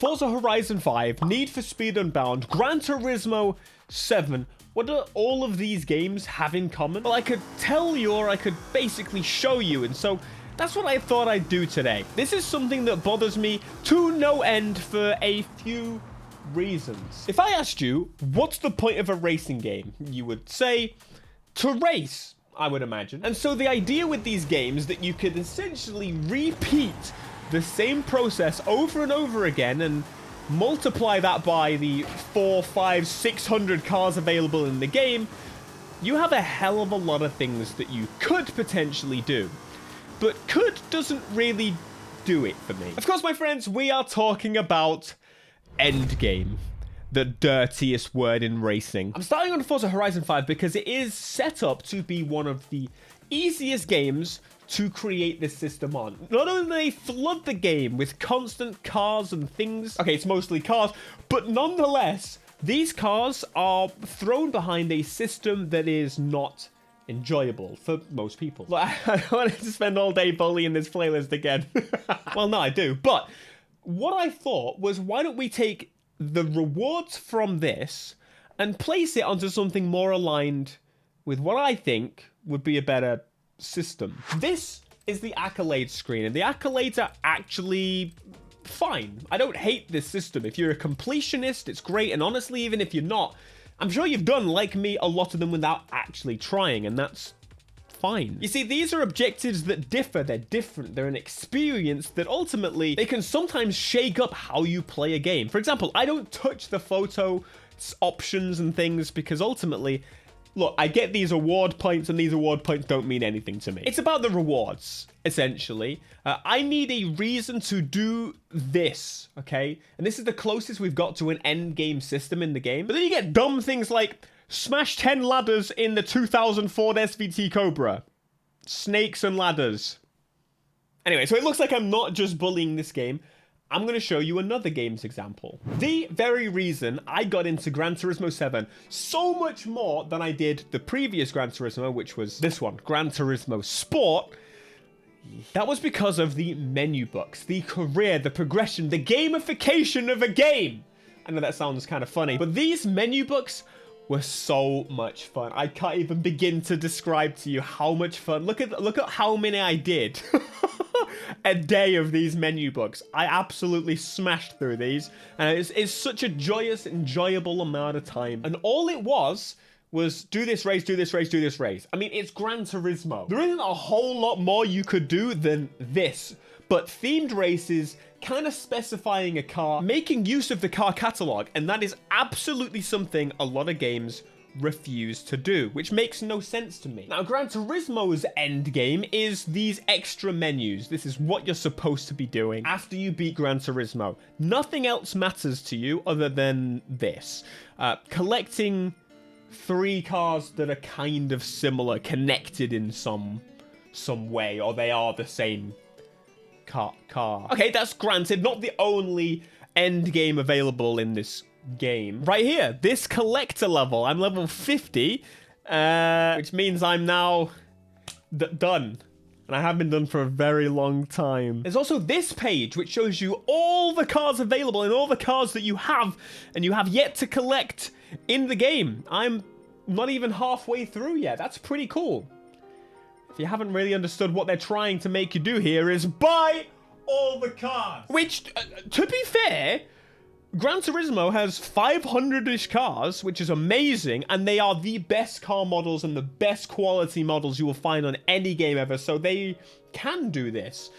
Forza Horizon 5, Need for Speed Unbound, Gran Turismo 7. What do all of these games have in common? Well, I could tell you, or I could basically show you, and so that's what I thought I'd do today. This is something that bothers me to no end for a few reasons. If I asked you, what's the point of a racing game? You would say, to race, I would imagine. And so the idea with these games that you could essentially repeat the same process over and over again and multiply that by the 400, 500, 600 cars available in the game, you have a hell of a lot of things that you could potentially do. But could doesn't really do it for me. Of course, my friends, we are talking about endgame, the dirtiest word in racing. I'm starting on Forza Horizon 5 because it is set up to be one of the easiest games to create this system on. Not only do they flood the game with constant cars and things, okay, it's mostly cars, but nonetheless, these cars are thrown behind a system that is not enjoyable for most people. I don't want to spend all day bullying this playlist again. Well, no, I do. But what I thought was, why don't we take the rewards from this and place it onto something more aligned with what I think would be a better system. This is the accolades screen, and the accolades are actually fine. I don't hate this system. If you're a completionist, it's great. And honestly, even if you're not, I'm sure you've done, like me, a lot of them without actually trying, and that's fine. You see, these are objectives that differ. They're different. They're an experience that ultimately they can sometimes shake up how you play a game. For example, I don't touch the photo options and things because ultimately, look, I get these award points, and these award points don't mean anything to me. It's about the rewards, essentially. I need a reason to do this, okay? And this is the closest we've got to an end game system in the game. But then you get dumb things like smash 10 ladders in the 2000 Ford SVT Cobra. Snakes and ladders. Anyway, so it looks like I'm not just bullying this game. I'm going to show you another game's example. The very reason I got into Gran Turismo 7 so much more than I did the previous Gran Turismo, which was this one, Gran Turismo Sport, that was because of the menu books, the career, the progression, the gamification of a game. I know that sounds kind of funny, but these menu books were so much fun. I can't even begin to describe to you how much fun. Look at how many I did. A day of these menu books. I absolutely smashed through these, and it's such a joyous, enjoyable amount of time. And all it was do this race, do this race, do this race. I mean, it's Gran Turismo. There isn't a whole lot more you could do than this, but themed races, kind of specifying a car, making use of the car catalog, and that is absolutely something a lot of games refuse to do, which makes no sense to me. Now, Gran Turismo's end game is these extra menus. This is what you're supposed to be doing after you beat Gran Turismo. Nothing else matters to you other than this. Collecting 3 cars that are kind of similar, connected in some way, or they are the same car. Okay, that's granted, not the only end game available in this game. Right here, this collector level, I'm level 50, which means I'm now done. And I have been done for a very long time. There's also this page, which shows you all the cars available and all the cars that you have, and you have yet to collect in the game. I'm not even halfway through yet. That's pretty cool. If you haven't really understood what they're trying to make you do here is buy all the cars. Which, to be fair, Gran Turismo has 500-ish cars, which is amazing, and they are the best car models and the best quality models you will find on any game ever, so they can do this.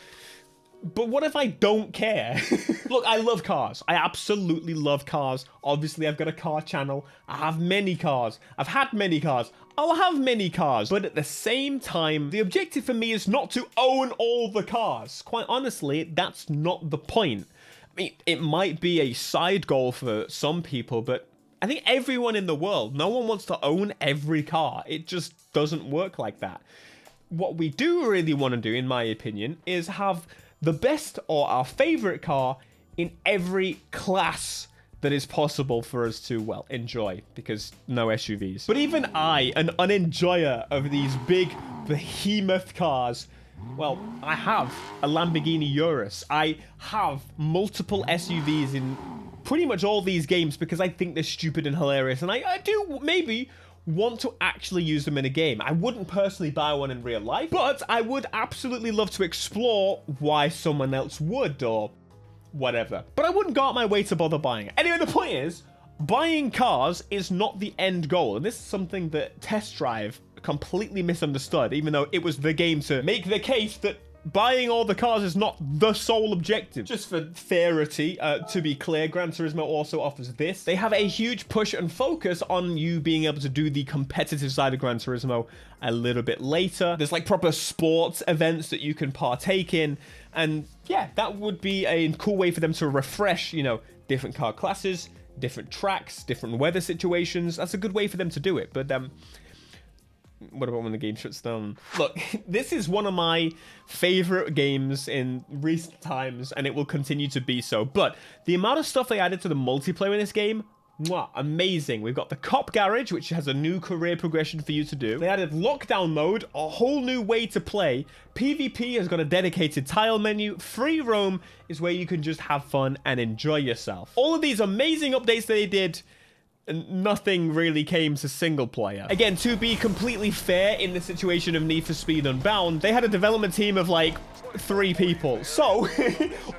But what if I don't care? Look, I love cars. I absolutely love cars. Obviously, I've got a car channel. I have many cars. I've had many cars. I'll have many cars. But at the same time, the objective for me is not to own all the cars. Quite honestly, that's not the point. I mean, it might be a side goal for some people, but I think everyone in the world, no one wants to own every car. It just doesn't work like that. What we do really want to do, in my opinion, is have the best or our favorite car in every class that is possible for us to, well, enjoy, because no SUVs. But even I, an unenjoyer of these big behemoth cars, Well, I have a Lamborghini Urus. I have multiple SUVs in pretty much all these games because I think they're stupid and hilarious. And I do maybe want to actually use them in a game. I wouldn't personally buy one in real life, but I would absolutely love to explore why someone else would or whatever. But I wouldn't go out my way to bother buying it. Anyway, the point is, buying cars is not the end goal. And this is something that Test Drive completely misunderstood, even though it was the game to make the case that buying all the cars is not the sole objective. Just for fairity, to be clear, Gran Turismo also offers this. They have a huge push and focus on you being able to do the competitive side of Gran Turismo a little bit later. There's like proper sports events that you can partake in. And yeah, that would be a cool way for them to refresh, you know, different car classes, different tracks, different weather situations. That's a good way for them to do it. But what about when the game shuts down? Look, this is one of my favorite games in recent times, and it will continue to be so. But the amount of stuff they added to the multiplayer in this game, mwah, amazing. We've got the Cop Garage, which has a new career progression for you to do. They added lockdown mode, a whole new way to play. PvP has got a dedicated tile menu. Free roam is where you can just have fun and enjoy yourself. All of these amazing updates that they did, and nothing really came to single player. Again, to be completely fair, in the situation of Need for Speed Unbound, they had a development team of like 3 people. So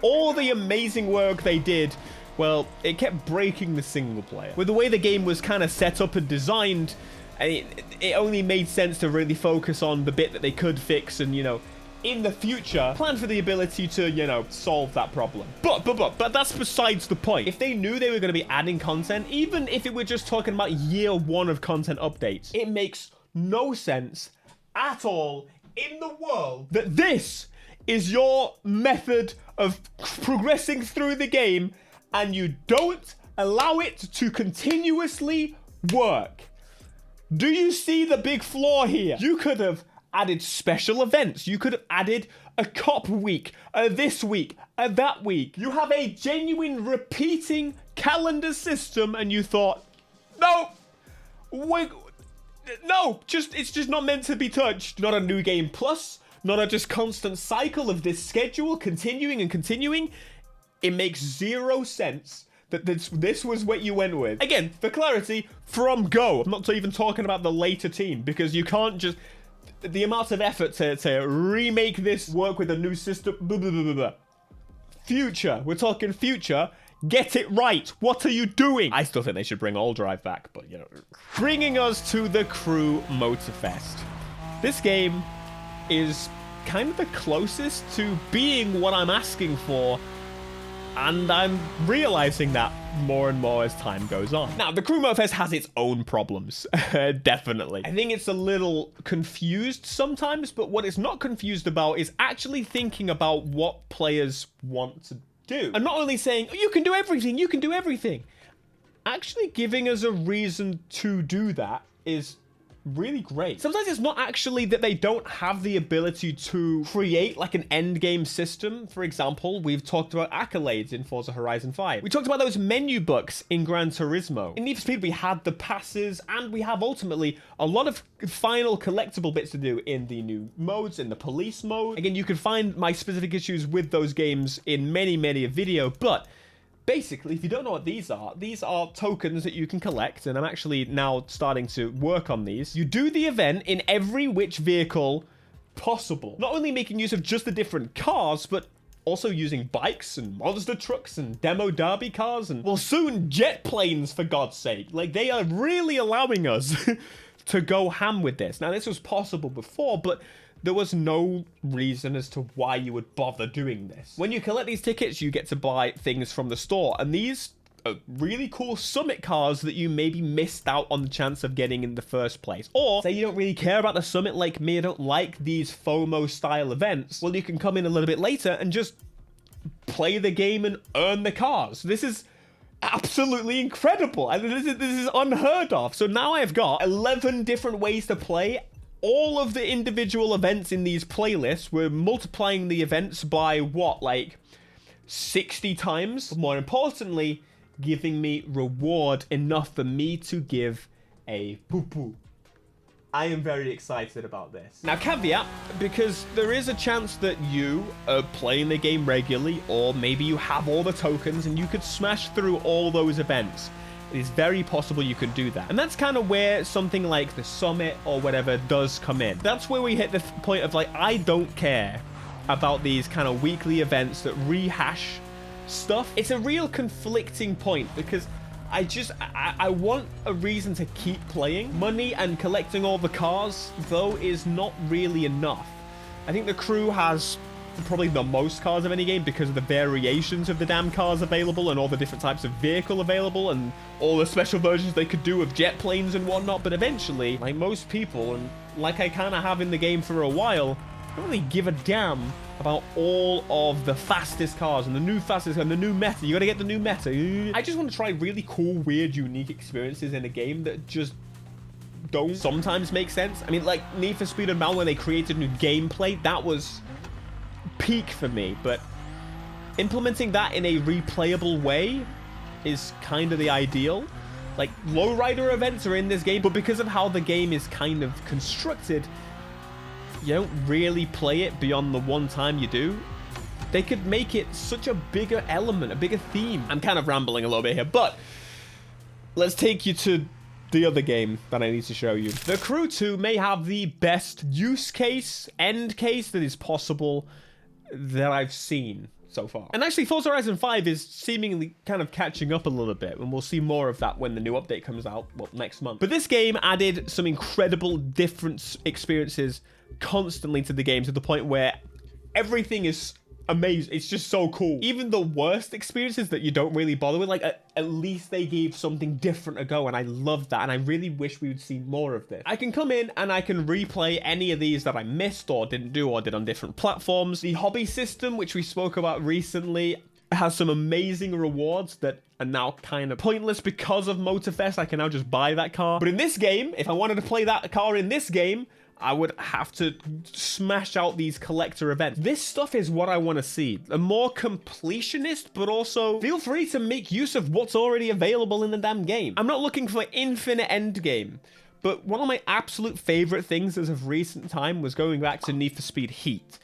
all the amazing work they did, well, it kept breaking the single player. With the way the game was kind of set up and designed, it only made sense to really focus on the bit that they could fix and, you know, in the future, plan for the ability to, you know, solve that problem. But that's besides the point. If they knew they were going to be adding content, even if it were just talking about year 1 of content updates, it makes no sense at all in the world that this is your method of progressing through the game and you don't allow it to continuously work. Do you see the big flaw here? You could have added special events. You could have added a cop week, this week, that week. You have a genuine repeating calendar system and you thought, no, it's just not meant to be touched. Not a new game plus, not a just constant cycle of this schedule continuing and continuing. It makes 0 sense that this was what you went with. Again, for clarity, from go. I'm not even talking about the later team because you can't just... The amount of effort to remake this work with a new system. Blah, blah, blah, blah. Future. We're talking future. Get it right. What are you doing? I still think they should bring All Drive back, but, you know. Bringing us to the Crew Motorfest. This game is kind of the closest to being what I'm asking for, and I'm realizing that more and more as time goes on. Now, the Crew Motorfest has its own problems, definitely. I think it's a little confused sometimes, but what it's not confused about is actually thinking about what players want to do. And not only saying, oh, you can do everything, you can do everything. Actually giving us a reason to do that is really great. Sometimes it's not actually that they don't have the ability to create like an end game system. For example, we've talked about accolades in Forza Horizon 5. We talked about those menu books in Gran Turismo. In Need for Speed, we had the passes, and we have ultimately a lot of final collectible bits to do in the new modes, in the police mode. Again, you can find my specific issues with those games in many a video, but basically, if you don't know what these are tokens that you can collect, and I'm actually now starting to work on these. You do the event in every which vehicle possible. Not only making use of just the different cars, but also using bikes and monster trucks and demo derby cars and, well, soon jet planes, for God's sake. Like, they are really allowing us to go ham with this. Now, this was possible before, but there was no reason as to why you would bother doing this. When you collect these tickets, you get to buy things from the store. And these are really cool summit cars that you maybe missed out on the chance of getting in the first place. Or say you don't really care about the summit like me, I don't like these FOMO style events. Well, you can come in a little bit later and just play the game and earn the cars. This is absolutely incredible. And this is unheard of. So now I've got 11 different ways to play all of the individual events in these playlists. We're multiplying the events by what, like 60 times? But more importantly, giving me reward enough for me to give a poo-poo. I am very excited about this. Now, caveat, because there is a chance that you are playing the game regularly, or maybe you have all the tokens and you could smash through all those events. It is very possible you could do that. And that's kind of where something like the summit or whatever does come in. That's where we hit the point of like, I don't care about these kind of weekly events that rehash stuff. It's a real conflicting point because I want a reason to keep playing. Money and collecting all the cars, though, is not really enough. I think the crew has probably the most cars of any game because of the variations of the damn cars available and all the different types of vehicle available and all the special versions they could do of jet planes and whatnot. But eventually, like most people, and like I kind of have in the game for a while, I don't really give a damn about all of the fastest cars and the new fastest and the new meta. You gotta get the new meta. I just want to try really cool, weird, unique experiences in a game that just don't sometimes make sense. I mean, like Need for Speed Unbound, when they created new gameplay, that was peak for me. But implementing that in a replayable way is kind of the ideal. Like, lowrider events are in this game, but because of how the game is kind of constructed, you don't really play it beyond the one time you do. They could make it such a bigger element, a bigger theme. I'm kind of rambling a little bit here, but let's take you to the other game that I need to show you. The Crew 2 may have the best use case, end case that is possible that I've seen so far. And actually, Forza Horizon 5 is seemingly kind of catching up a little bit, and we'll see more of that when the new update comes out, well, next month. But this game added some incredible different experiences constantly to the game, to the point where everything is amazing. It's just so cool. Even the worst experiences that you don't really bother with, like at least they gave something different a go, and I love that, and I really wish we would see more of this. I can come in and I can replay any of these that I missed or didn't do or did on different platforms. The hobby system, which we spoke about recently, has some amazing rewards that are now kind of pointless because of Motorfest. I can now just buy that car. But in this game, if I wanted to play that car in this game, I would have to smash out these collector events. This stuff is what I want to see. A more completionist, but also feel free to make use of what's already available in the damn game. I'm not looking for infinite endgame, but one of my absolute favorite things as of recent time was going back to Need for Speed Heat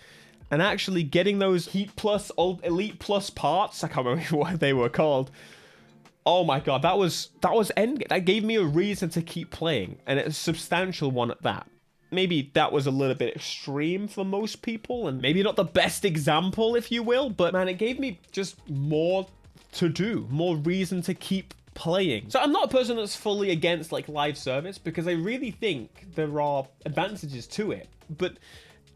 and actually getting those Heat Plus, Elite Plus parts. I can't remember what they were called. Oh my god, that was endgame. That gave me a reason to keep playing, and it's a substantial one at that. Maybe that was a little bit extreme for most people, and maybe not the best example, if you will, but man, it gave me just more to do, more reason to keep playing. So I'm not a person that's fully against like live service, because I really think there are advantages to it, but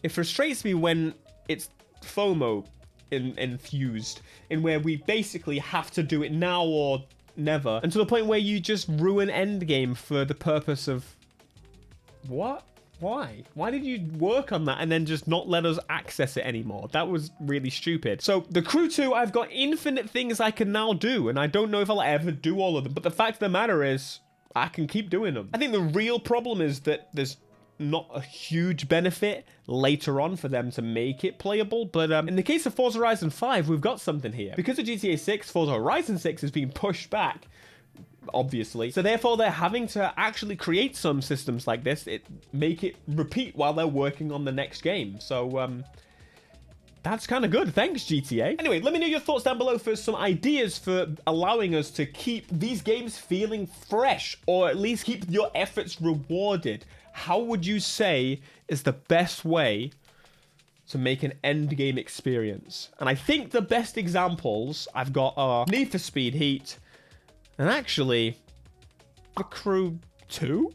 it frustrates me when it's FOMO infused, in where we basically have to do it now or never, and to the point where you just ruin endgame for the purpose of what? Why? Why did you work on that and then just not let us access it anymore? That was really stupid. So the Crew 2, I've got infinite things I can now do, and I don't know if I'll ever do all of them, but the fact of the matter is I can keep doing them. I think the real problem is that there's not a huge benefit later on for them to make it playable, but in the case of Forza Horizon 5, we've got something here. Because of GTA 6, Forza Horizon 6 is being pushed back, obviously, so therefore they're having to actually create some systems like this, make it repeat while they're working on the next game. So that's kind of good. Thanks, GTA. Anyway, let me know your thoughts down below for some ideas for allowing us to keep these games feeling fresh, or at least keep your efforts rewarded. How would you say is the best way to make an end game experience? And I think the best examples I've got are Need for Speed Heat, and actually, the Crew 2?